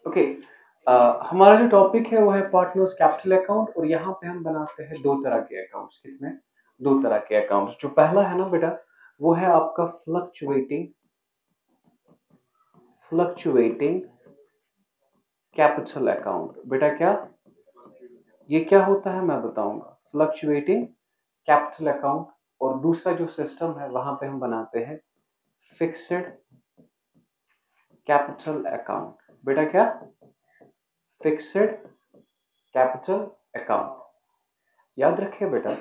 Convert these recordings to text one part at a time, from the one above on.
Okay. हमारा जो topic है वो है पार्टनर्स कैपिटल अकाउंट, और यहाँ पे हम बनाते हैं दो तरह के अकाउंट्स। कितने? दो तरह के अकाउंट्स। जो पहला है ना बेटा, वो है आपका फ्लक्चुएटिंग फ्लक्चुएटिंग कैपिटल अकाउंट। बेटा क्या ये क्या होता है मैं बताऊंगा। Fluctuating capital account. और दूसरा जो सिस्टम है वहां पे हम बनाते हैं फिक्स्ड कैपिटल अकाउंट। बेटा क्या? Fixed capital account. याद रखिए बेटा,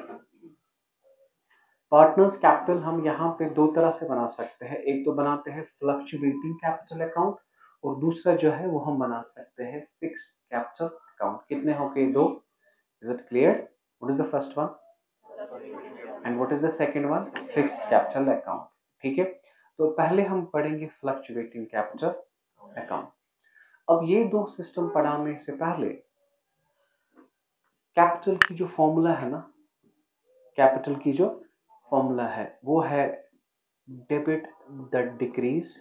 पार्टनर्स कैपिटल हम यहाँ पे दो तरह से बना सकते हैं। एक तो बनाते हैं फ्लक्चुएटिंग कैपिटल अकाउंट, और दूसरा जो है वो हम बना सकते हैं फिक्स्ड कैपिटल अकाउंट। कितने हो गए? दो। Is it clear? What is the first one and what is the second one? Fixed capital account. ठीक है, तो पहले हम पढ़ेंगे फ्लक्चुएटिंग कैपिटल अकाउंट। अब ये दो सिस्टम पढ़ाने से पहले कैपिटल की जो फॉर्मूला है ना, कैपिटल की जो फॉर्मूला है वो है debit the decrease,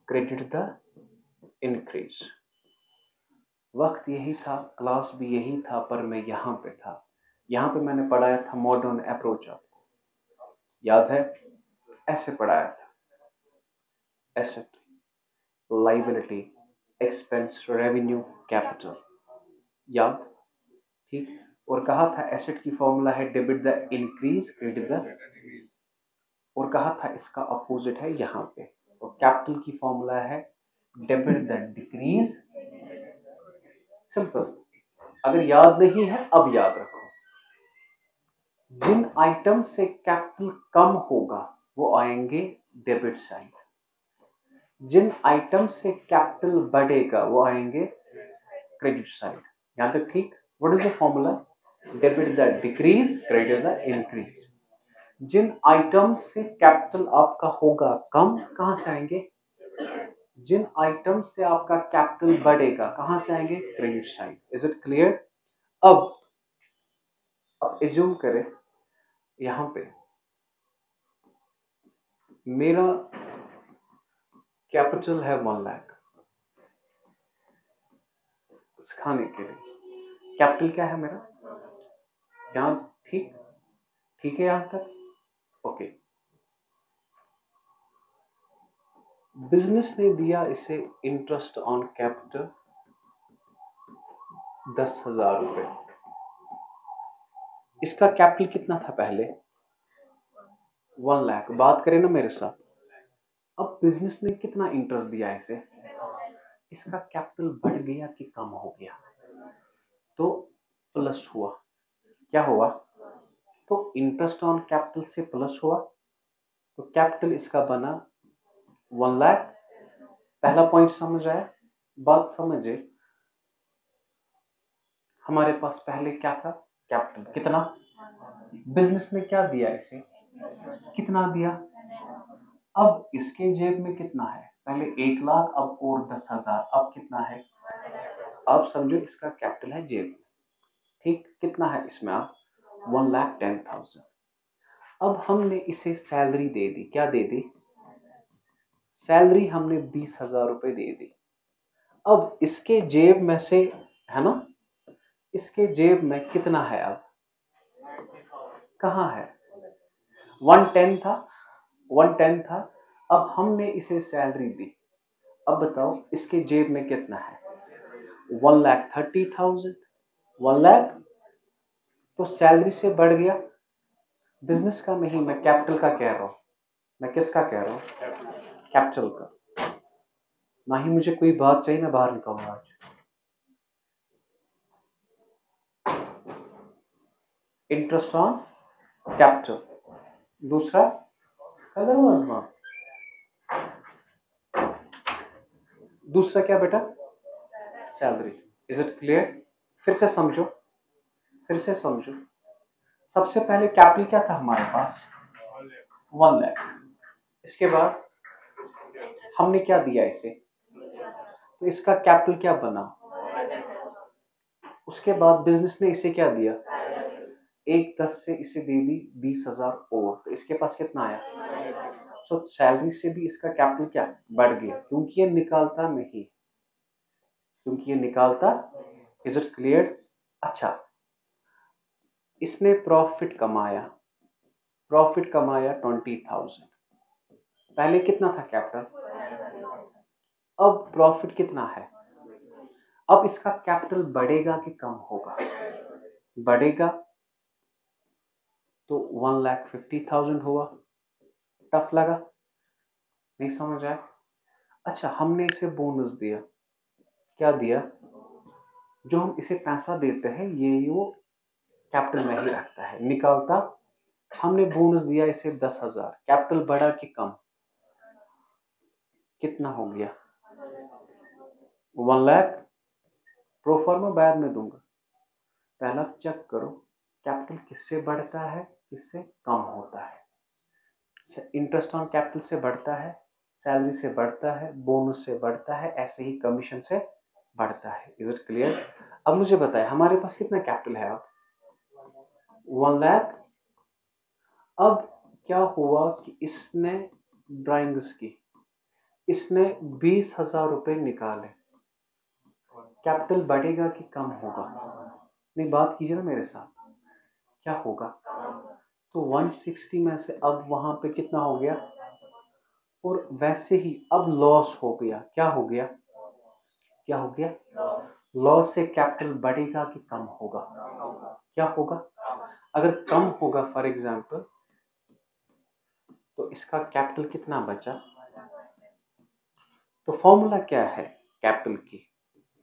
credit the increase. वक्त यही था, क्लास भी यही था, पर मैं यहाँ पे था। यहाँ पे मैंने पढ़ाया था मॉडर्न अप्रोच। आपको याद है? ऐसे पढ़ाया था, asset, liability, expense, revenue, capital. याद? ठीक। और कहा था एसेट की फॉर्मूला है debit the increase, credit the, और कहा था इसका अपोजिट है यहाँ पे। और कैपिटल की फॉर्मूला है डेबिट द डिक्रीज। सिंपल। अगर याद नहीं है अब याद रखो। जिन आइटम से कैपिटल कम होगा वो आएंगे डेबिट साइड, जिन आइटम से कैपिटल बढ़ेगा वो आएंगे क्रेडिट साइड। यहां तक ठीक? What is the formula? Debit the decrease, credit the increase. जिन आइटम से कैपिटल आपका होगा कम, कहां से आएंगे? जिन आइटम से आपका कैपिटल बढ़ेगा कहां से आएंगे? Credit side. Is it clear? अब एज्यूम करें यहां पे मेरा कैपिटल है 1 लाख सिखाने के लिए। कैपिटल क्या है मेरा? यहां ठीक? ठीक है यहां तक? ओके। बिजनेस ने दिया इसे इंटरेस्ट ऑन कैपिटल 10,000 रुपए। इसका कैपिटल कितना था पहले? 1 लाख। बात करें ना मेरे साथ। अब बिजनेस ने कितना इंटरेस्ट दिया इसे? इसका कैपिटल बढ़ गया कि कम हो गया? तो प्लस हुआ। क्या हुआ? तो इंटरेस्ट ऑन कैपिटल से प्लस हुआ, तो कैपिटल इसका बना 1 लाख। पहला पॉइंट समझ आया? बात समझे। हमारे पास पहले क्या था? कैपिटल कितना? बिजनेस ने क्या दिया इसे? कितना दिया? अब इसके जेब में कितना है? पहले 1 लाख, अब और 10,000, अब कितना है? अब समझो इसका कैपिटल है जेब में। ठीक, कितना है इसमें? आप 1,10,000। अब हमने इसे सैलरी दे दी। क्या दे दी? सैलरी हमने 20,000 रुपए दे दी। अब इसके जेब में से, है ना, इसके जेब में कितना है? अब कहाँ है? 110 था, 110 था। अब हमने इसे सैलरी दी। अब बताओ इसके जेब में कितना है? 1,30,000। 1 लाख तो सैलरी से बढ़ गया। बिजनेस का नहीं, मैं कैपिटल का कह रहा हूं। मैं किसका कह रहा हूं? कैपिटल का। ना ही मुझे कोई बात चाहिए, मैं बाहर निकलूंगा आज। Interest on capital. दूसरा कलर वजमा। दूसरा क्या बेटा? सैलरी। Is it clear? फिर से समझो, फिर से समझो। सबसे पहले कैपिटल क्या था हमारे पास? 1 लाख। इसके बाद हमने क्या दिया इसे? तो इसका कैपिटल क्या बना? उसके बाद बिजनेस ने इसे क्या दिया? 1,10 से इसे दे दी 20,000 और, तो इसके पास कितना आया? तो सैलरी से भी इसका कैपिटल क्या बढ़ गया, क्योंकि ये निकालता नहीं। क्योंकि ये निकालता। Is it clear? अच्छा, इसने प्रॉफिट कमाया 20,000। पहले कितना था कैपिटल? अब प्रॉफिट कितना है? अब इसका कैपिटल बढ़ेगा कि कम होगा? बढ़ेगा, तो 1,50,000 हुआ। टफ लगा? नहीं समझ आया? अच्छा, हमने इसे बोनस दिया। क्या दिया? जो हम इसे पैसा देते हैं ये वो कैपिटल में ही रखता है, निकालता। हमने बोनस दिया इसे 10,000। कैपिटल बढ़ा कि कम? कितना हो गया? 1 लाख। प्रोफार्मा बाद में दूंगा, पहला चेक करो कैपिटल किससे बढ़ता है, किससे कम होता है। इंटरेस्ट ऑन कैपिटल से बढ़ता है, सैलरी से बढ़ता है, बोनस से बढ़ता है, ऐसे ही कमीशन से बढ़ता है। Is it clear? अब मुझे बताएं हमारे पास कितना कैपिटल है? अब 1 लाख। अब क्या हुआ कि इसने ड्राइंग्स की, इसने 20,000 रुपए निकाले। कैपिटल बढ़ेगा कि कम होगा? नहीं, बात कीजिए ना मेरे साथ। क्या होगा? तो 160 में से अब वहां पे कितना हो गया? और वैसे ही अब लॉस हो गया। क्या हो गया? क्या हो गया? लॉस से कैपिटल बढ़ेगा कि कम होगा? क्या होगा? अगर कम होगा फॉर एग्जांपल, तो इसका कैपिटल कितना बचा? तो फॉर्मूला क्या है कैपिटल की?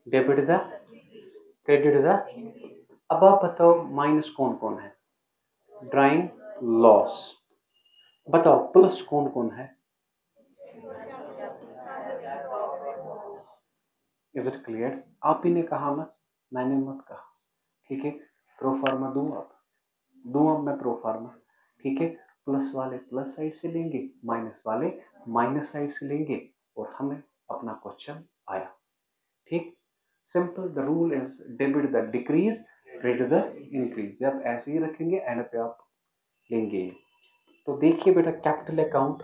Debit the, credit the. अब आप बताओ माइनस कौन कौन है? Drawing loss. बताओ प्लस कौन कौन है? Is it clear? आप ही ने कहा ना, मैंने मत कहा। ठीक है, प्रोफार्मा दूं अब मैं प्रोफार्मा। ठीक है, प्लस वाले प्लस साइड से लेंगे, माइनस वाले माइनस साइड से लेंगे, और हमें अपना क्वेश्चन आया। ठीक, simple. The rule is debit the decrease, credit the increase. आप ऐसे ही रखेंगे, एंड पे आप लेंगे। तो देखिए बेटा, कैपिटल अकाउंट,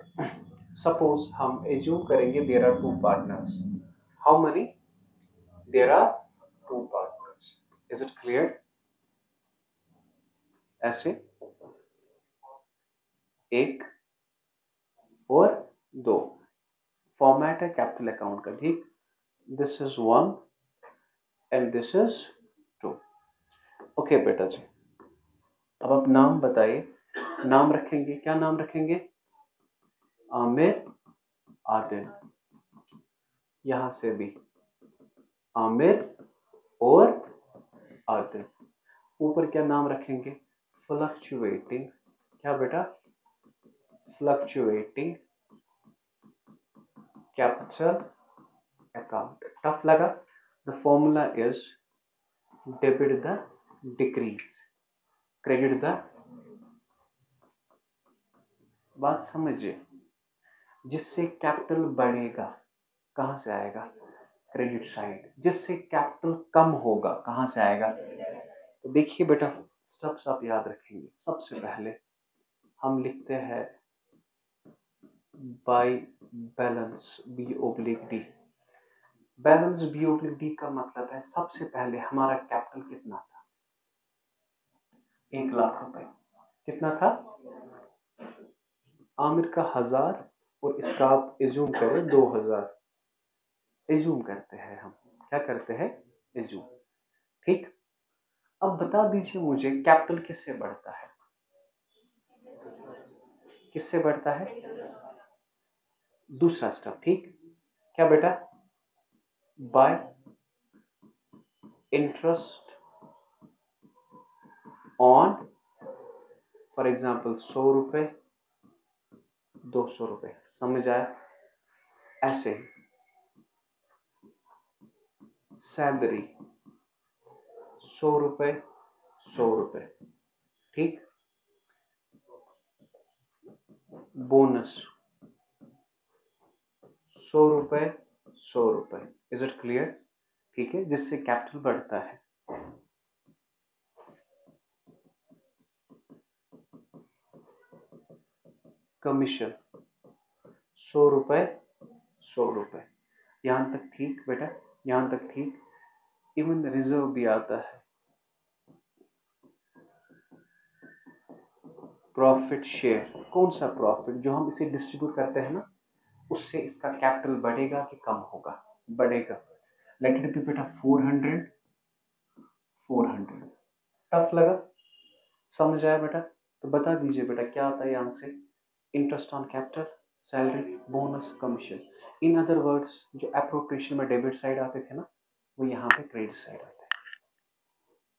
सपोज हम एज्यूम करेंगे there are 2 partners. How money? There are 2 partners. Is it clear? ऐसे 1 और 2 फॉर्मेट है कैपिटल अकाउंट का। ठीक, this is 1 and this is 2। Okay बेटा जी, अब आप नाम बताइए। नाम रखेंगे, क्या नाम रखेंगे? आमिर, आदिल। यहां से भी आमिर और आदिल। ऊपर क्या नाम रखेंगे? फ्लक्चुएटिंग। क्या बेटा? Fluctuating capital account. टफ लगा? The formula is debit the decrease, credit the. बात समझिए, जिससे कैपिटल बढ़ेगा कहां से आएगा? Credit side. जिससे कैपिटल कम होगा कहां से आएगा? तो देखिए बेटा, स्टेप्स आप याद रखेंगे। सबसे पहले हम लिखते हैं by balance B oblique D. Balance B oblique D का मतलब है सबसे पहले हमारा कैपिटल कितना था? 1 लाख रुपए। कितना था? आमिर का 1000 और इसका आप एज्यूम करें 2000। एज्यूम करते हैं हम, क्या करते हैं? एज्यूम। ठीक, अब बता दीजिए मुझे कैपिटल किससे बढ़ता है? किससे बढ़ता है? दूसरा स्टेप। ठीक, क्या बेटा? Bye interest on, for example 100 रुपए, 200 रुपए। समझ आया? ऐसे सैलरी 100 रुपए, 100 रुपए। ठीक, बोनस 100 रुपए, 100 रुपए। Is it clear? ठीक है, जिससे कैपिटल बढ़ता है। कमीशन 100 रुपए, 100 रुपए। यहां तक ठीक बेटा? यहां तक ठीक? इवन रिजर्व भी आता है, प्रॉफिट शेयर। कौन सा प्रॉफिट? जो हम इसे डिस्ट्रीब्यूट करते हैं ना, उससे इसका कैपिटल बढ़ेगा कि कम होगा? बढ़ेगा। लेट इट बी बेटा 400। 400 टफ लगा? समझ आया बेटा? तो बता दीजिए बेटा क्या आता है यहाँ से? Interest on capital, salary, bonus, commission. In other words, जो अप्रोप्रिएशन में डेबिट साइड आते थे ना, वो यहाँ पे क्रेडिट साइड आते हैं।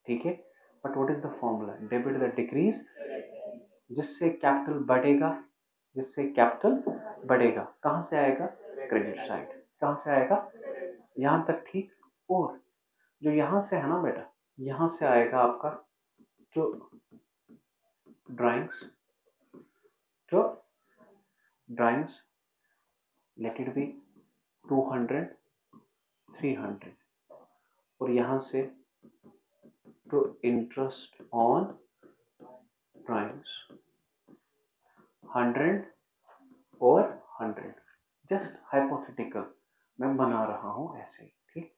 ठीक है? But what is the formula? Debit the decrease, जिससे कैपिटल बढ़ेगा, जिससे कैपिटल बढ़ेगा। कहां से आएगा? Credit side. कहां से आएगा? यहां तक ठीक। और जो यहां से है ना बेटा, यहां से आएगा आपका जो ड्राइंग्स, जो ड्राइंग्स, लेट इट बी 200, 300। और यहां से तो इंटरेस्ट ऑन ड्राइंग्स 100 और 100। जस्ट हाइपोथेटिकल मैं बना रहा हूं ऐसे ही। ठीक?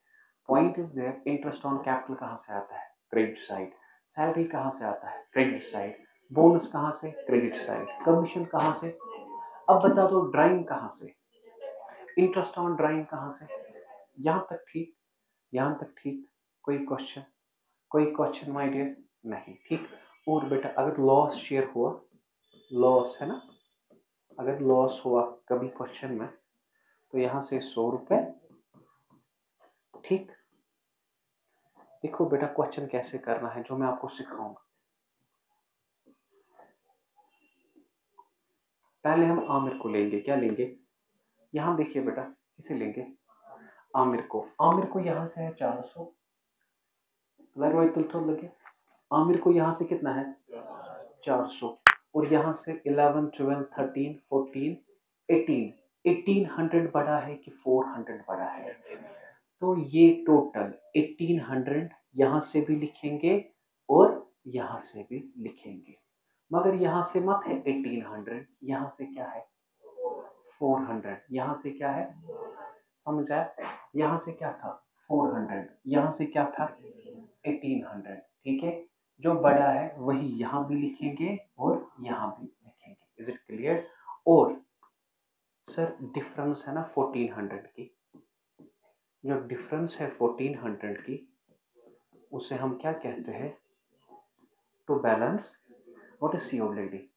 Point is there, interest on capital कहां से आता है? Credit side. सैलरी कहां से आता है? Credit side. बोनस कहां से? Credit side. कमीशन कहां से? अब बता दो ड्राइंग कहां से? इंटरेस्ट ऑन ड्राइंग कहां से? यहां तक ठीक? यहां तक ठीक? कोई क्वेश्चन? कोई क्वेश्चन माय डियर? नहीं। ठीक? और बेटा अगर लॉस शेयर हुआ, लॉस है ना, अगर लॉस हुआ कभी क्वेश्चन में, तो यहां से 100 रुपए। ठीक? देखो बेटा क्वेश्चन कैसे करना है, जो मैं आपको सिखाऊंगा। पहले हम आमिर को लेंगे। क्या लेंगे? यहां देखिए बेटा, किसे लेंगे? आमिर को। आमिर को यहां से है 400। लगे। आमिर को यहां से कितना है? 400। और यहां से 11, 12, 13, 14, 18। 1800 बड़ा है कि 400 बड़ा है? तो ये टोटल 1800 यहां से भी लिखेंगे और यहां से भी लिखेंगे। मगर यहां से मत है 1800, यहां से क्या है? 400। यहां से क्या है? समझ आया? यहां से क्या था? 400। यहां से क्या था? 1800। ठीक है? जो बड़ा है वही यहां भी लिखेंगे और यहां भी लिखेंगे। Is it clear? और सर डिफरेंस है ना 1400 की, जो डिफरेंस है 1400 की, उसे हम क्या कहते हैं? To balance what is C already?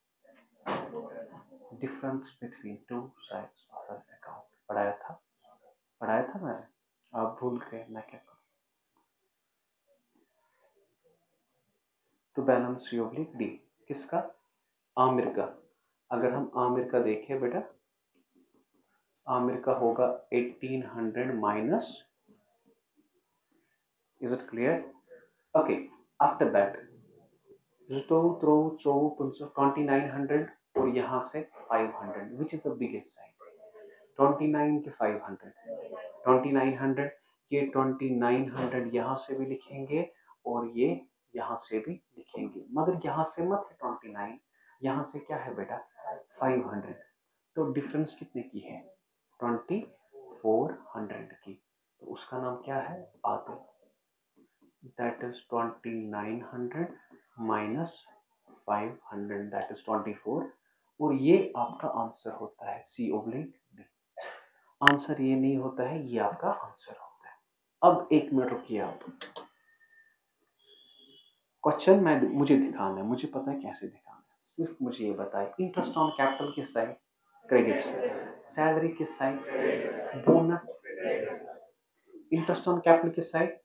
Difference between two sides of an account. पढ़ाया था? पढ़ाया था मैंने? आप भूल गए, मैं क्या करूं? To balance C oblique D. किसका? आमिर का। अगर हम आमिर का देखें बेटा, आमिर का होगा 1800 minus. Is it clear? Okay. After that जुतो थ्रो चो 2900 और यहाँ से 500, which is the biggest side? 29 के 500, 2900। ये 2900 यहाँ से भी लिखेंगे और ये यहाँ से भी लिखेंगे, मगर यहाँ से मत है 29, यहाँ से क्या है बेटा? 500। तो डिफरेंस कितने की है? 2400 की। तो उसका नाम क्या है? Adil. That is 2900 minus 500, that is 24। और ये आपका आंसर होता है सी ओब्लिक डी। आंसर ये नहीं होता है, ये आपका आंसर होता है। अब एक मिनट रुकिए आप। क्वेश्चन मैं मुझे दिखाना है, मुझे पता है कैसे दिखाना है, सिर्फ मुझे ये बताए। इंटरेस्ट ऑन कैपिटल किस साइड? क्रेडिट। सैलरी किस side? Bonus. Interest on capital किस साइड?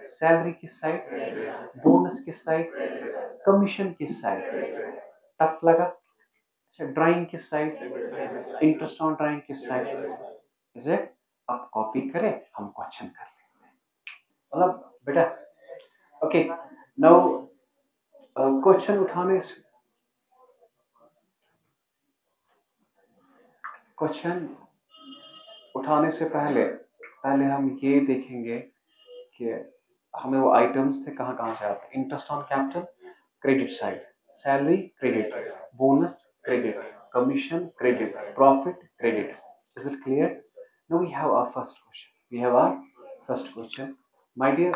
सैलरी किस साइड? बोनस किस साइड? कमीशन किस साइड? टफ लगा? अच्छा ड्राइंग किस साइड? इंटरेस्ट ऑन ड्राइंग किस साइड? Is it? आप कॉपी करें, हम क्वेश्चन कर लेते हैं। मतलब बेटा ओके नाउ क्वेश्चन उठाने से, क्वेश्चन उठाने से पहले पहले हम ये देखेंगे कि हमें वो आइटम्स थे कहाँ कहाँ से आते। Interest on capital credit side, salary credit, bonus credit, commission credit, profit credit. Is it clear? Now we have our first question. We have our first question. My dear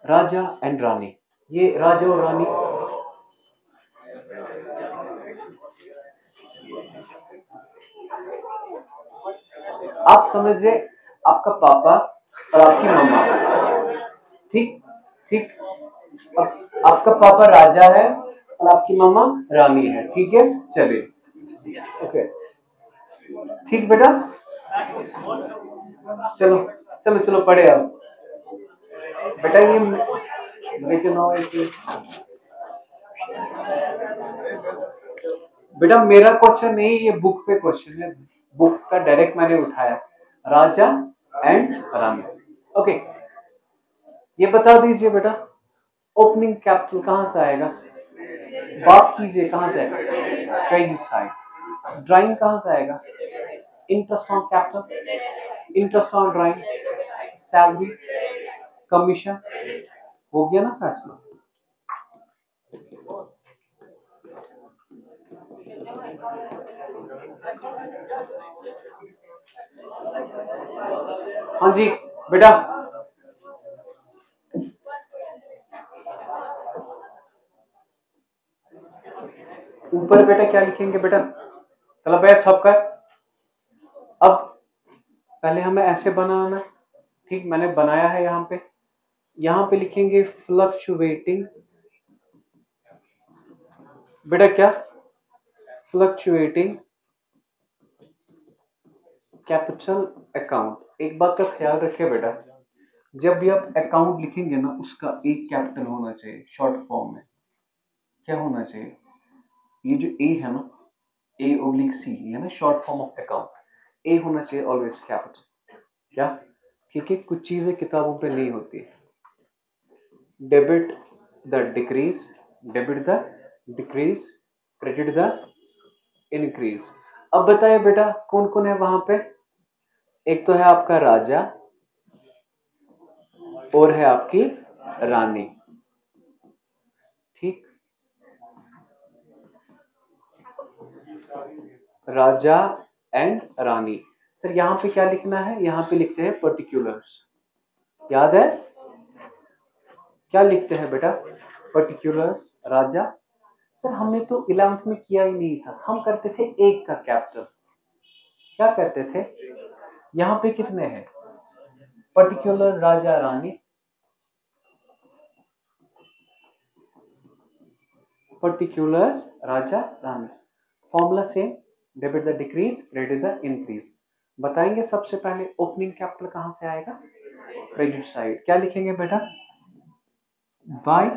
raja and rani, ये राजा और रानी आप समझे, आपका पापा और आपकी मम्मा, ठीक ठीक। अब आपका पापा राजा है और आपकी मम्मा रानी है, ठीक है, चलिए ओके, ठीक बेटा, चलो चलो चलो पढ़े अब बेटा। ये लेकिन बेटा मेरा क्वेश्चन नहीं, ये बुक पे क्वेश्चन है, बुक का डायरेक्ट मैंने उठाया, राजा एंड रानी। ओके, ये बता दीजिए बेटा, ओपनिंग कैपिटल कहां से आएगा? बात कीजिए कहां से आएगा? Credit side. ड्राइंग कहां से आएगा? Interest on capital, interest on drawing, salary, commission. हो गया ना फैसला? हाँ जी बेटा, ऊपर बेटा क्या लिखेंगे बेटा? चलो भैया छपकर। अब पहले हमें ऐसे बनाना है, ठीक, मैंने बनाया है यहां पे लिखेंगे फ्लक्चुएटिंग, बेटा क्या? Fluctuating capital account. एक बात का ख्याल रखिए बेटा, जब भी आप अकाउंट लिखेंगे ना, उसका एक कैपिटल होना चाहिए शॉर्ट फॉर्म में। क्या होना चाहिए? ये जो ए है ना, ए ओब्लिक सी है ना, शॉर्ट फॉर्म ऑफ अकाउंट, ए होना चाहिए ऑलवेज कैपिटल। क्या? ठीक है, कुछ चीजें किताबों पे नहीं होती। Debit the decrease, debit the decrease, credit the increase. अब बताइए बेटा कौन कौन है वहां पे? एक तो है आपका राजा और है आपकी रानी, ठीक, राजा एंड रानी। सर यहां पे क्या लिखना है? यहां पे लिखते हैं पर्टिकुलर्स, याद है क्या लिखते हैं बेटा? पर्टिकुलर्स, राजा। सर हमने तो 11th में किया ही नहीं था, हम करते थे एक का कैपिटल। क्या करते थे? यहां पे कितने हैं? Particular Raja Rani, particulars Raja Rani, formula same, debit the decrease, credit the increase. बताएंगे सबसे पहले ओपनिंग कैपिटल कहां से आएगा? Credit side. क्या लिखेंगे बेटा? By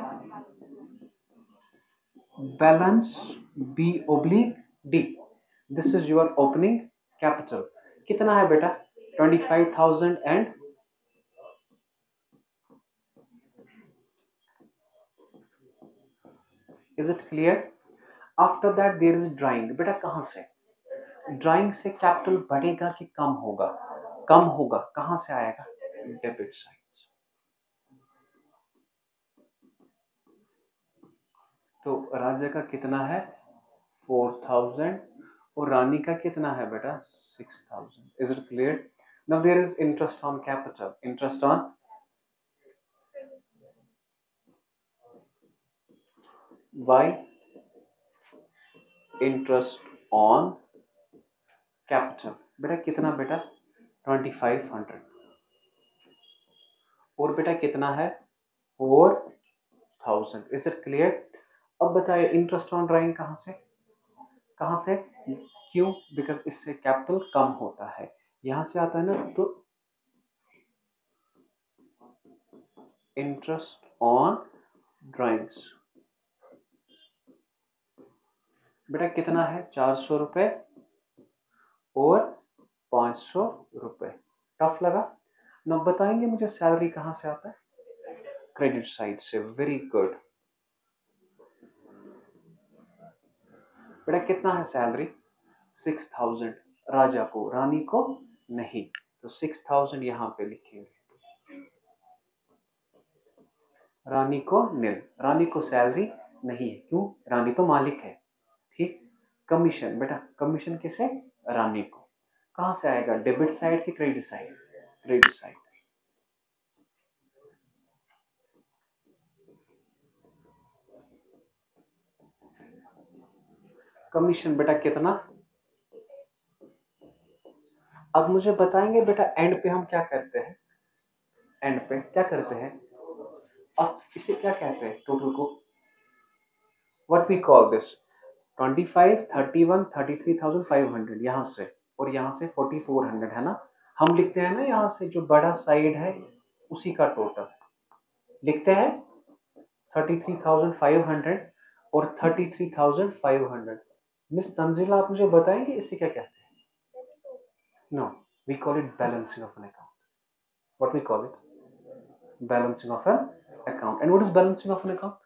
balance B oblique D, this is your opening capital. कितना है बेटा? 25,000 and is it clear? After that there is drawing. बेटा कहां से? ड्राइंग से कैपिटल बढ़ेगा कि कम होगा? कम होगा। कहां से आएगा? Debit side. तो राजा का कितना है? 4,000 और रानी का कितना है बेटा? 6,000। Is it clear? Now there is interest on capital, interest on Y, interest on capital. बेटा कितना बेटा? 2500। और बेटा कितना है? 4,000। Is it clear? अब बताइए इंटरेस्ट ऑन ड्राइंग कहां से? कहां से? क्यों? बिकॉज इससे कैपिटल कम होता है, यहां से आता है ना, तो इंटरेस्ट ऑन ड्राइंग्स। बेटा कितना है? 400 रुपए और 500 रुपए। टफ लगा ना? बताएंगे मुझे सैलरी कहां से आता है? क्रेडिट साइड से। वेरी गुड बेटा। कितना है सैलरी? 6,000 राजा को, रानी को नहीं, तो 6,000 यहां पे लिखेंगे। रानी को नील, रानी को सैलरी नहीं है, क्यों? रानी तो मालिक है, ठीक। कमीशन, बेटा कमीशन किसे? रानी को। कहां से आएगा? डेबिट साइड की credit side? Credit side. Commission बेटा कितना? अब मुझे बताएंगे बेटा एंड पे हम क्या करते हैं? एंड पे क्या करते हैं? अब इसे क्या कहते हैं टोटल को? What we call this? 25, 31, 33,500 यहां से और यहां से 4400 है ना। हम लिखते हैं ना यहां से जो बड़ा साइड है उसी का टोटल लिखते हैं 33,500 और 33,500। मिस तंजीला आप मुझे बताएंगे इसे क्या कहते हैं? No, we call it balancing of an account. What we call it? Balancing of an account. And what is balancing of an account?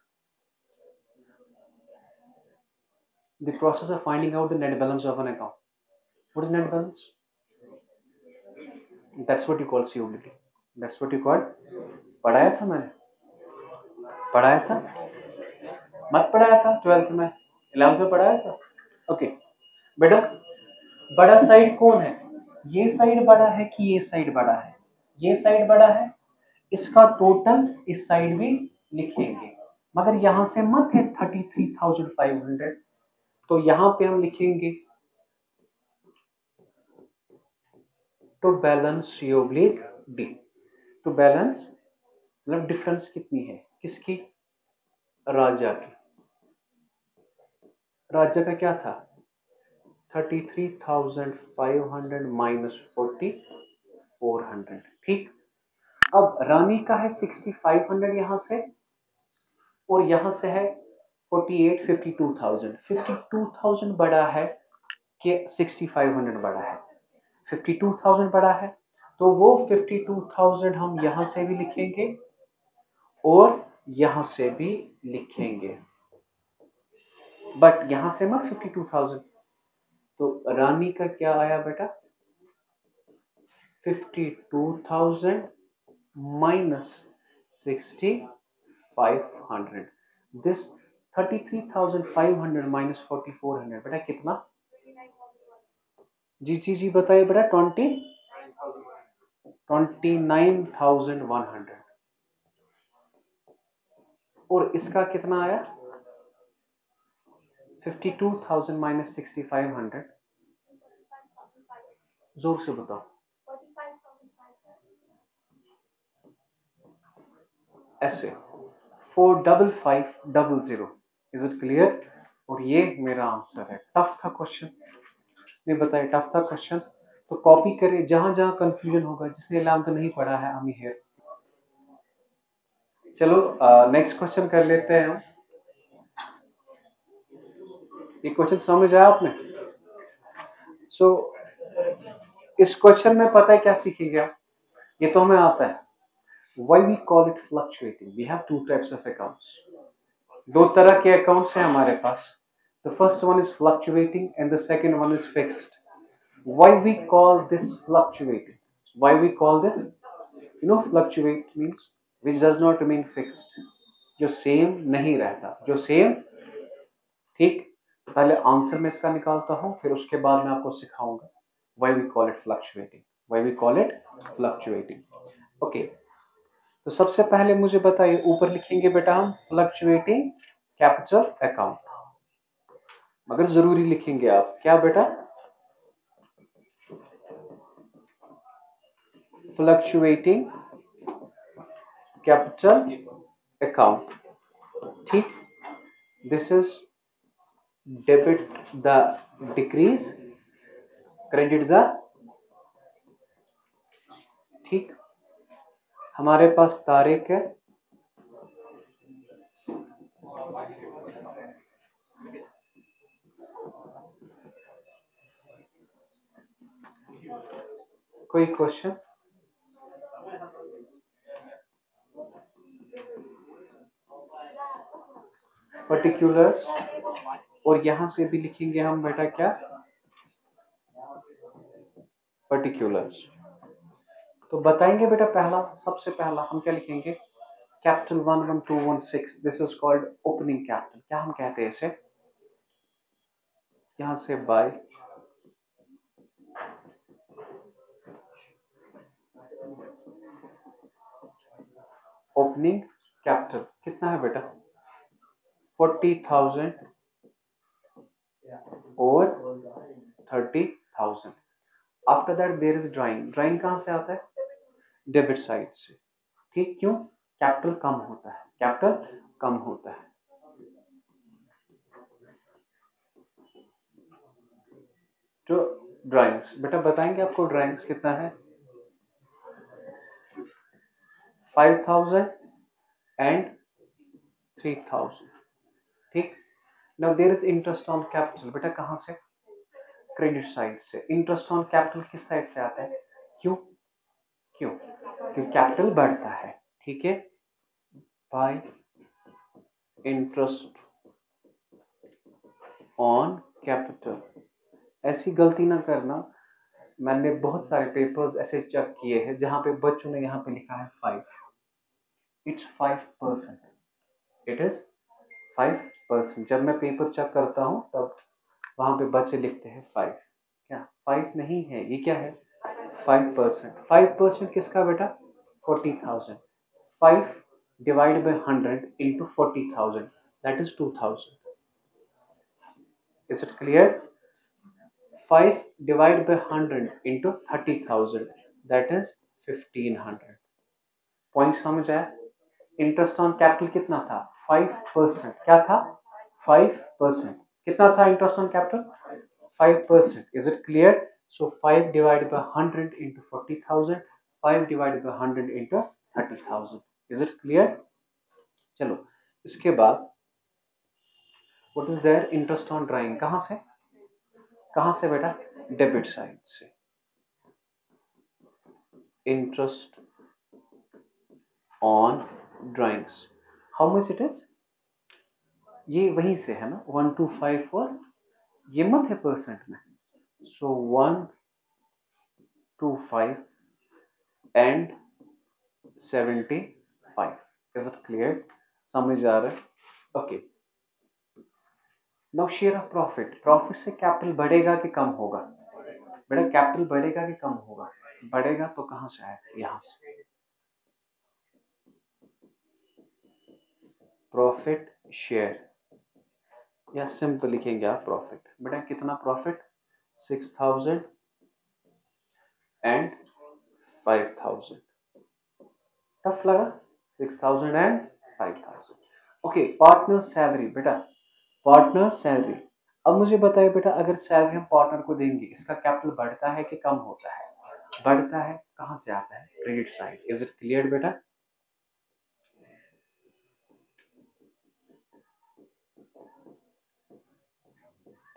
The process of finding out the net balance of an account. What is net balance? That's what you call COBD. That's what you call. पढ़ाया था मैंने? पढ़ाया था? मत पढ़ाया था 12th में? 11th में पढ़ाया था? ओके बेटा, बड़ा साइड कौन है? ये साइड बड़ा है कि ये साइड बड़ा है? ये साइड बड़ा है, इसका टोटल इस साइड भी लिखेंगे, मगर यहां से मत है 33,500, तो यहां पे हम लिखेंगे to balance C oblique D. To balance मतलब डिफरेंस कितनी है किसकी? राजा की. राजा का क्या था? 33,500 माइनस 4,400. ठीक. अब रानी का है 6,500 यहां से और यहां से है 48, 52,000. 52,000 बड़ा है कि 6,500 बड़ा है? 52,000 बड़ा है, तो वो 52,000 हम यहां से भी लिखेंगे और यहां से भी लिखेंगे, बट यहां से मत 52,000. तो रानी का क्या आया बेटा? 52,000 माइनस 6,500. दिस 33,500 माइनस 4,400 बेटा कितना? जी जी जी बताइए बेटा. 29,100. और इसका कितना आया? 52,000 माइनस 6,500. जोर से बताओ. ऐसे 45500. Is it clear? और ये मेरा आंसर है. टफ था क्वेश्चन, नहीं बताइए टफ था क्वेश्चन. तो कॉपी करिए जहां जहां कंफ्यूजन होगा. जिसने इलाम तो नहीं पढ़ा है हम हियर. चलो नेक्स्ट क्वेश्चन कर लेते हैं हम. ये क्वेश्चन समझ आया आपने? सो इस क्वेश्चन में पता है क्या सीखेंगे आप? ये तो हमें आता है. Why we call it fluctuating? We have two types of accounts. दो तरह के अकाउंट्स हैं हमारे पास. The first one is fluctuating and the second one is fixed. Why we call this fluctuating? Why we call this? You know, fluctuate means which does not remain fixed. जो same नहीं रहता, जो same. ठीक. पहले answer में इसका निकालता हूं, फिर उसके बाद मैं आपको सिखाऊंगा why we call it fluctuating. Why we call it fluctuating. Okay. तो सबसे पहले मुझे बताइए, ऊपर लिखेंगे बेटा हम फ्लक्चुएटिंग कैपिटल अकाउंट, मगर जरूरी लिखेंगे आप. क्या बेटा? Fluctuating capital account. ठीक. This is debit the decrease, credit the. ठीक. हमारे पास तारीख है कोई क्वेश्चन? पर्टिकुलर्स. और यहां से भी लिखेंगे हम बेटा क्या? पर्टिकुलर्स. तो बताएंगे बेटा पहला, सबसे पहला हम क्या लिखेंगे? Capital 11216. This is called opening capital. क्या हम कहते हैं इसे? यहां से बाय ओपनिंग कैपिटल. कितना है बेटा? 40,000 और 30,000. After that there is drawing. Drawing कहां से आता है? डेबिट साइड से. ठीक, क्यों? कैपिटल कम होता है, कैपिटल कम होता है. तो ड्राइंग्स बेटा बताएंगे आपको ड्राइंग्स कितना है? 5,000 एंड 3,000. ठीक. Now there is interest on capital. बेटा कहां से? क्रेडिट साइड से. इंटरेस्ट ऑन कैपिटल किस साइड से आता है? क्यों? क्यों? क्योंकि कैपिटल बढ़ता है. ठीक है. Bye interest on capital. ऐसी गलती ना करना. मैंने बहुत सारे पेपर्स ऐसे चेक किए हैं जहां पे बच्चों ने यहाँ पे लिखा है 5. इट्स 5%. It is 5%. जब मैं पेपर चेक करता हूँ तब वहां पे बच्चे लिखते हैं 5. क्या 5 नहीं है, ये क्या है? 5%. 5% किसका बेटा? 40,000. 5 divided by 100 into 40,000, that is 2,000. Is it clear? 5 divided by 100 into 30,000, that is 1,500. Point समझ आया? इंटरेस्ट ऑन कैपिटल कितना था? 5%. क्या था? 5%. कितना था interest on capital? 5%. Is it clear? So 5 divided by 100 into 40,000, 5 divided by 100 into 30,000. Is it clear? चलो इसके बाद what is there? Interest on drawing. कहां से? कहां से बेटा? डेबिट साइड से. Interest on drawings. How much it is? ये वहीं से है ना, 1,254. ये मत है परसेंट में. सो 125 एंड 75. Is it clear? समझ आ रहा है? Okay. Now share of profit. Profit से कैपिटल बढ़ेगा कि कम होगा? बेटा कैपिटल बढ़ेगा कि कम होगा? बढ़ेगा. तो कहां से आएगा? यहां से. प्रॉफिट शेयर या सिंपल लिखेंगे आप प्रॉफिट. बेटा कितना प्रॉफिट? 6,000 एंड 5,000. टफ लगा? 6,000 एंड 5,000. ओके. Partner salary. बेटा पार्टनर सैलरी. अब मुझे बताइए बेटा, अगर सैलरी हम पार्टनर को देंगे इसका कैपिटल बढ़ता है कि कम होता है? बढ़ता है. कहां से आता है? Credit side. Is it clear बेटा?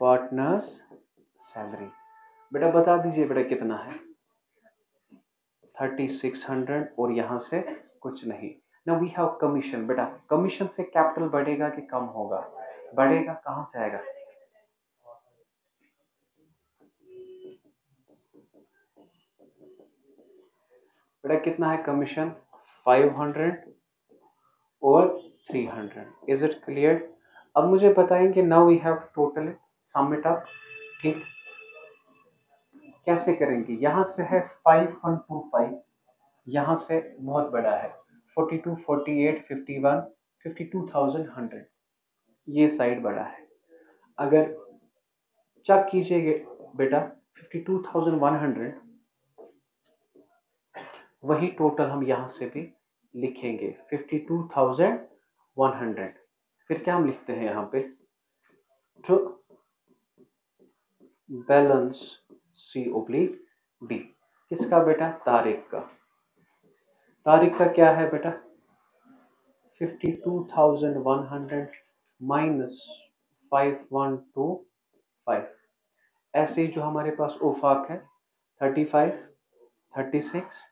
Partners salary. बेटा बता दीजिए बेटा कितना है? 3,600. और यहां से कुछ नहीं. Now we have commission. बेटा कमीशन से कैपिटल बढ़ेगा कि कम होगा? बढ़ेगा. कहां से आएगा? बेटा कितना है कमीशन? 500 और 300. Is it clear? अब मुझे बताएंगे. Now we have total sum it up. ठीक. कैसे करेंगे? यहां से है 5,125. यहां से बहुत बड़ा है 42, 48, 51, 52,100. ये साइड बड़ा है. अगर चेक कीजिए बेटा 52,100 वही टोटल हम यहां से भी लिखेंगे 52,100. फिर क्या हम लिखते हैं यहां पे? To balance C oblique D. किसका बेटा? तारीख का. तारीख का क्या है बेटा? 52,100 माइनस 5,125. ऐसे ही जो हमारे पास ओफाक है 35, 36,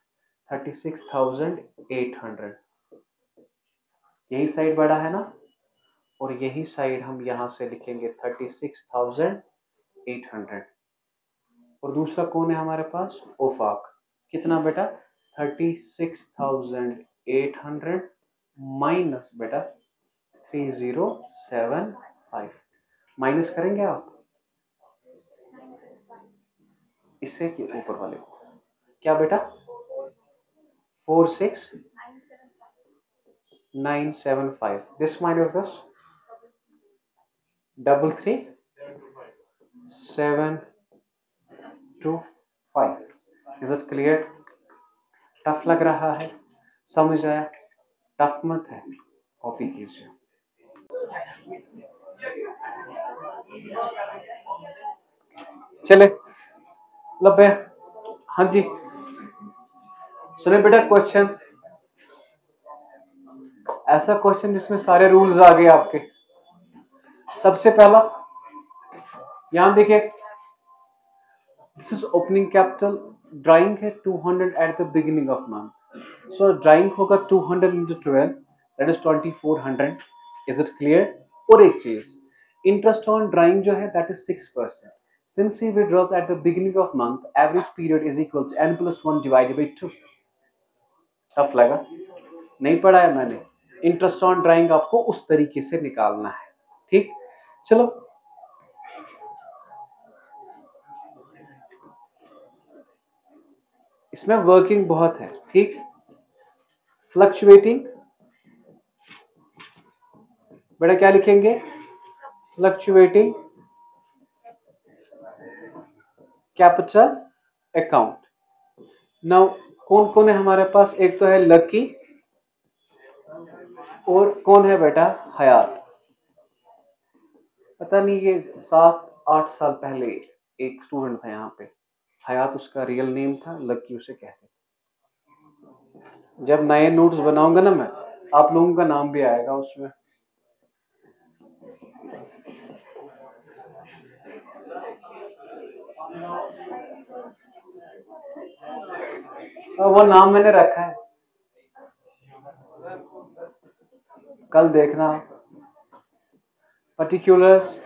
36,800. यही साइड बड़ा है ना, और यही साइड हम यहां से लिखेंगे 36,800. और दूसरा कौन है हमारे पास? ओफाक. कितना बेटा? 36,800 माइनस बेटा 3075. माइनस करेंगे आप इससे के ऊपर वाले को. क्या बेटा? 46,975. This minus this 33 7 to 5. Is it clear? Tough लग रहा है? समझ आया? टफ मत है, कॉपी कीजिए। चले लब्बे। हाँ जी, सुने बेटा क्वेश्चन, ऐसा क्वेश्चन जिसमें सारे रूल्स आ गए आपके। सबसे पहला यहां देखिए, this is opening capital, drawing है 200 at the beginning of month, so drawing होगा 200 into 12, that is 2400। Is it clear? और एक चीज, इंटरेस्ट ऑन ड्राइंग जो है that is 6%। Since he withdraws at the beginning of month, average period is equal to n+1 divided by 2। Tough लगा? नहीं पढ़ा है मैंने। इंटरेस्ट ऑन ड्राइंग आपको उस तरीके से निकालना है, ठीक? चलो इसमें वर्किंग बहुत है, ठीक? फ्लक्चुएटिंग, बेटा क्या लिखेंगे? Fluctuating capital account. नाउ कौन कौन है हमारे पास? एक तो है लकी, और कौन है बेटा? हयात। पता नहीं, ये 7-8 साल पहले एक स्टूडेंट था यहाँ पे, हयात उसका रियल नेम था, लकी उसे कहते थे। जब नए नोट्स बनाऊंगा ना मैं, आप लोगों का नाम भी आएगा उसमें। वो नाम मैंने रखा है, कल देखना। Particulars,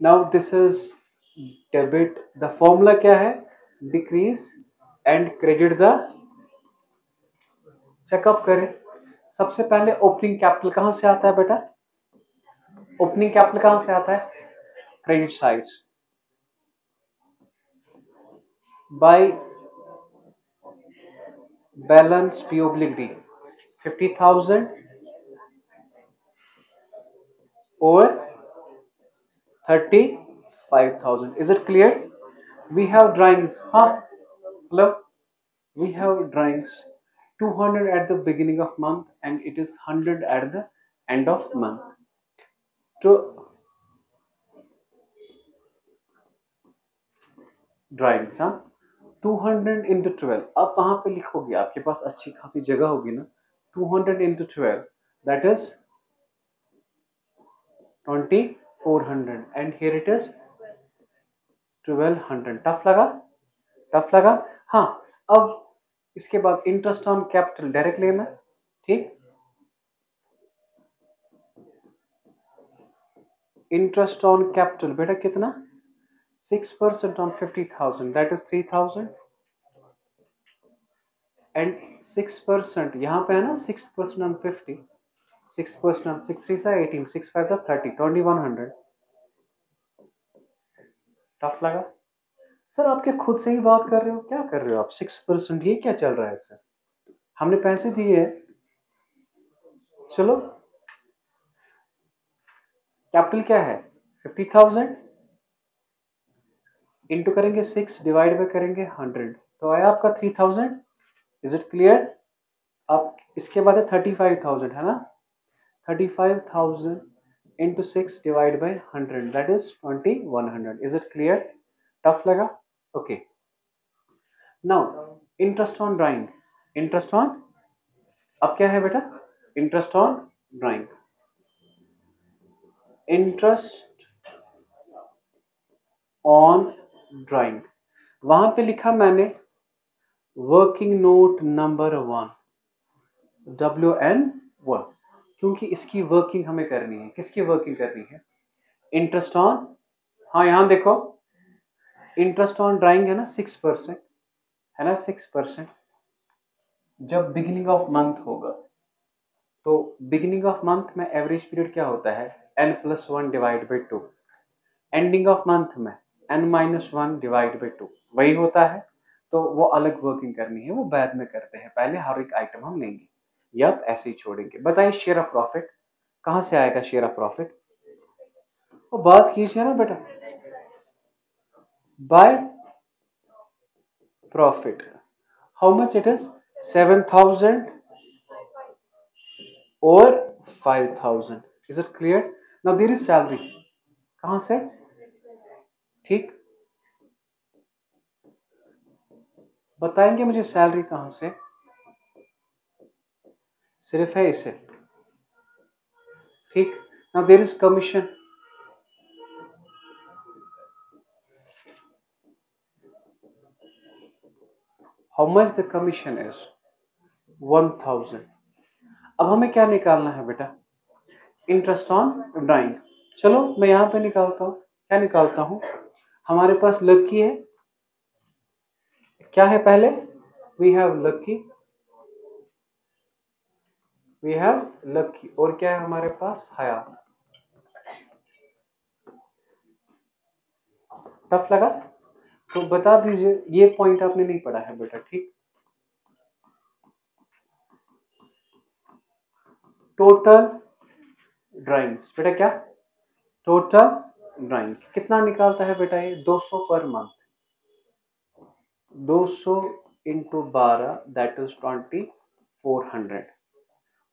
now this is debit, the formula क्या है? Decrease and credit the, checkup करें। सबसे पहले ओपनिंग कैपिटल कहां से आता है बेटा? ओपनिंग कैपिटल कहां से आता है? Credit sides by balance P oblique D, 50,000 or 35,000. Is it clear? We have drawings, huh? Hello? We have drawings 200 at the beginning of month and it is 100 at the end of month. So drawings, हाँ, 200 into 12, आप वहां पे लिखोगे, आपके पास अच्छी खासी जगह होगी ना। 200 into 12 that is 2400 and here it is 1200। Tough लगा? टफ लगा? हाँ। अब इसके बाद इंटरेस्ट ऑन कैपिटल डायरेक्ट लेना, ठीक? इंटरेस्ट ऑन कैपिटल बेटा कितना? 6% on 50,000 that is 3,000 and 6% यहाँ पे है ना, 6% on 50, 6% on 6 3 सा 18, 6 5 सा 30, 2100। टफ लगा? सर आप क्या खुद से ही बात कर रहे हो? क्या कर रहे हो आप? 6%, ये क्या चल रहा है सर? हमने पैसे दिए हैं। चलो कैपिटल क्या है? 50,000 इंटू करेंगे 6 डिवाइड बाय करेंगे 100, तो आया आपका 3000। Is it clear? आप इसके बाद है 35,000, है ना? 35,000 into 6 divide by 100 that is 2100। Is it clear? Tough लगा? Okay. Now interest on drawing, interest on, अब क्या है बेटा? Interest on drawing, interest on drawing, वहां पे लिखा मैंने वर्किंग नोट नंबर 1, WN1, क्योंकि इसकी वर्किंग हमें करनी है। किसकी वर्किंग करनी है? इंटरेस्ट ऑन, हाँ यहां देखो, इंटरेस्ट ऑन ड्राइंग है ना 6%, है ना 6%। जब बिगिनिंग ऑफ मंथ होगा तो बिगिनिंग ऑफ मंथ में एवरेज पीरियड क्या होता है? n+1 divide by 2। Ending of month में n-1 डिवाइड बाई 2 वही होता है। तो वो अलग वर्किंग करनी है, वो बाद में करते हैं, पहले हर एक आइटम हम लेंगे या आप ऐसे ही छोड़ेंगे। बताइए शेयर ऑफ प्रॉफिट कहां से आएगा? शेयर ऑफ प्रॉफिट वो बात कीजिए ना बेटा। By profit. How much it is? 7,000 और 5,000. Is it clear? Now there is salary. कहां से? ठीक, बताएंगे मुझे सैलरी कहां से? सिर्फ है इसे. ठीक. Now there is commission. How much the commission is? 1,000. अब हमें क्या निकालना है बेटा? Interest on drawing. चलो मैं यहां पे निकालता हूं. क्या निकालता हूं? हमारे पास लकी है. क्या है पहले? We have Lucky. We have Lucky. और क्या है हमारे पास? हयात. टफ लगा? तो बता दीजिए. ये पॉइंट आपने नहीं पढ़ा है बेटा. ठीक. Total drawings. बेटा क्या? टोटल ड्राइंग्स कितना निकालता है बेटा? ये 200 per month. 200 into 12 that is 2400.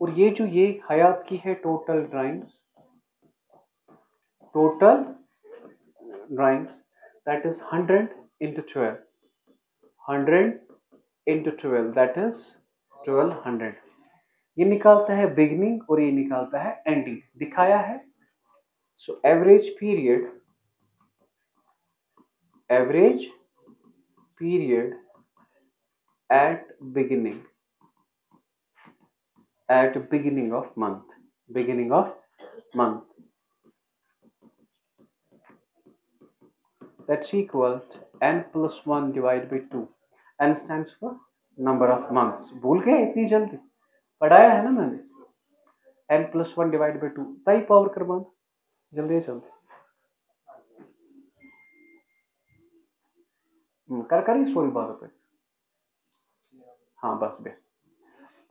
और ये जो ये हयात की है total drawings, total drawings that is 100 into 12. 100 into 12 that is 1200. ये निकालता है बिगिनिंग और ये निकालता है एंडिंग. दिखाया है. So average period at beginning of month that's equal to n plus 1 divided by 2. n stands for number of months. भूल गए इतनी जल्दी? पढ़ाया है ना मैंने. n plus 1 divided by 2. ताई पावर करवाना जल्दी जल्दी. कर ही सॉरी बात पे. हाँ बस बे.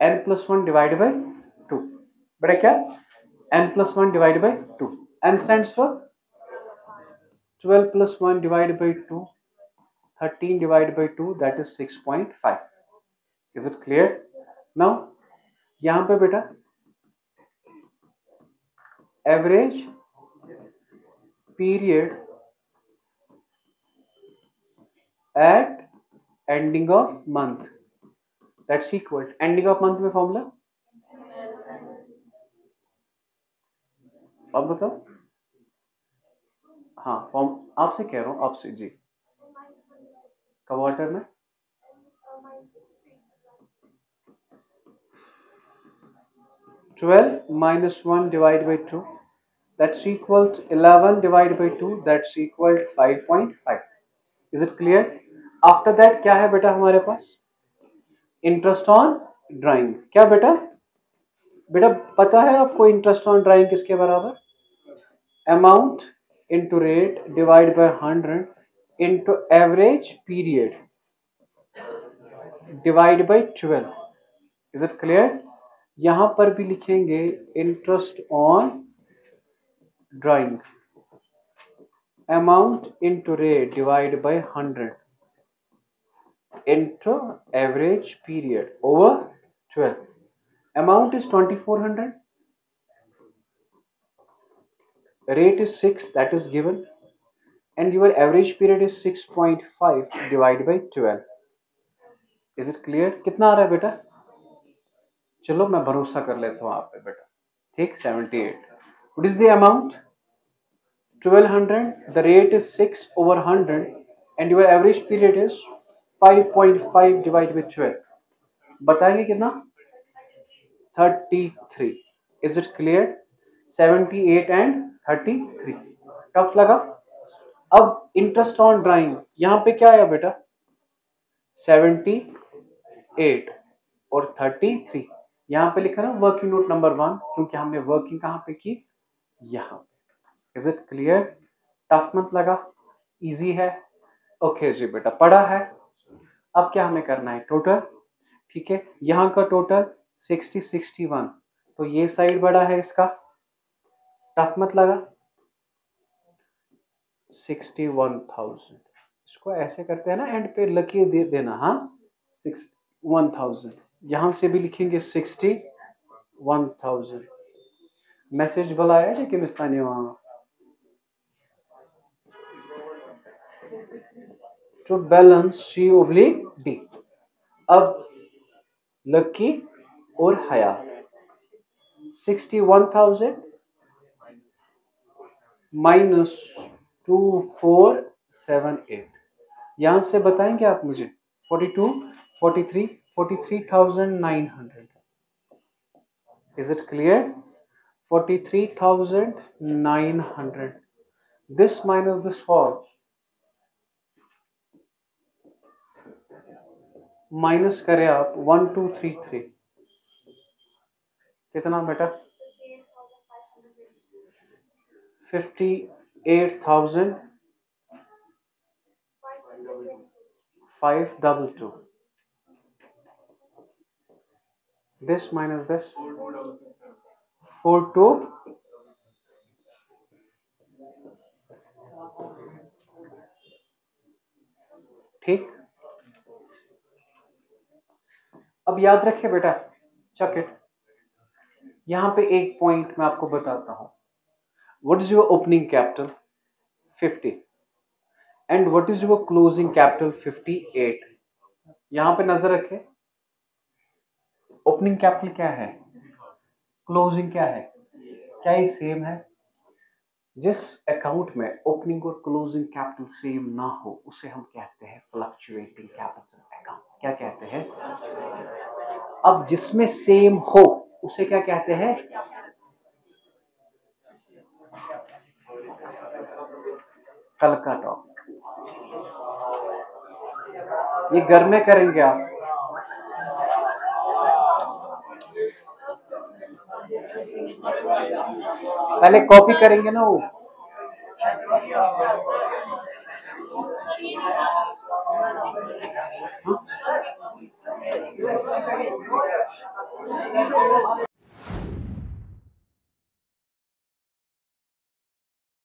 n plus 1 divided by 2. बेटा क्या? n plus 1 divided by 2. n stands for 12 plus 1 divided by 2. 13 divided by 2 that is 6.5. Is it clear? Now यहां पे बेटा average period at ending of month that's equal. Ending of month में formula अब बताओ. हाँ form आपसे कह रहा हूं. आपसे जी. क्वार्टर में 12 minus 1 divided by 2 that's equal to 11 divided by 2 that's equal to 5.5. Is it clear? After that क्या है बेटा हमारे पास? Interest on drawing. क्या बेटा? बेटा पता है आपको इंटरेस्ट ऑन ड्राइंग किसके बराबर? Amount into rate divide by 100 into average period divide by 12. Is it clear? यहां पर भी लिखेंगे interest on drawing amount into rate divided by 100 into average period over 12. Amount is 2400. Rate is 6 that is given and your average period is 6.5 divided by 12. Is it clear? कितना आ रहा है बेटा? चलो मैं भरोसा कर लेता हूं आप पे बेटा. ठीक. 78. What is the amount? 1200. The rate is 6 over 100 and your average period is 5.5 divided by 12. बताएंगे कितना? 33. Is it clear? 78 and 33. Tough लगा? अब इंटरेस्ट ऑन ड्राइंग यहां पे क्या आया बेटा? 78 और 33. यहां पे लिखा ना वर्किंग नोट नंबर 1 क्योंकि हमने वर्किंग कहां पे की? यहां. Is it clear? टफ मत लगा? इजी है. ओके जी बेटा पढ़ा है. अब क्या हमें करना है? टोटल. ठीक है. यहां का टोटल 60 61 तो ये साइड बड़ा है इसका. टफ मत लगा? 61,000. इसको ऐसे करते हैं ना, एंड पे लकीर दे देना। हाँ, 1000 यहां से भी लिखेंगे 1000। मैसेज बुलाया जी किमिस्तानी वहां to balance C oblique D. अब लकी और हयात 61,000 माइनस 2478। यहां से बताएंगे आप मुझे 42 43 43,900। Is it clear? 43,900। This minus this for minus करें आप 1233 कितना बेटा? 58,522। This minus this 42। ठीक, अब याद रखिए बेटा, चेक इट। यहां पे एक पॉइंट मैं आपको बताता हूं। What is your opening capital 50 and what is your closing capital 58। यहां पे नजर रखें, ओपनिंग कैपिटल क्या है, क्लोजिंग क्या है, क्या ये सेम है? जिस अकाउंट में ओपनिंग और क्लोजिंग कैपिटल सेम ना हो उसे हम कहते हैं फ्लक्चुएटिंग कैपिटल अकाउंट। क्या कहते हैं? अब जिसमें सेम हो उसे क्या कहते हैं? कल का टॉपिक ये घर में करेंगे आप। पहले कॉपी करेंगे ना वो। हाँ?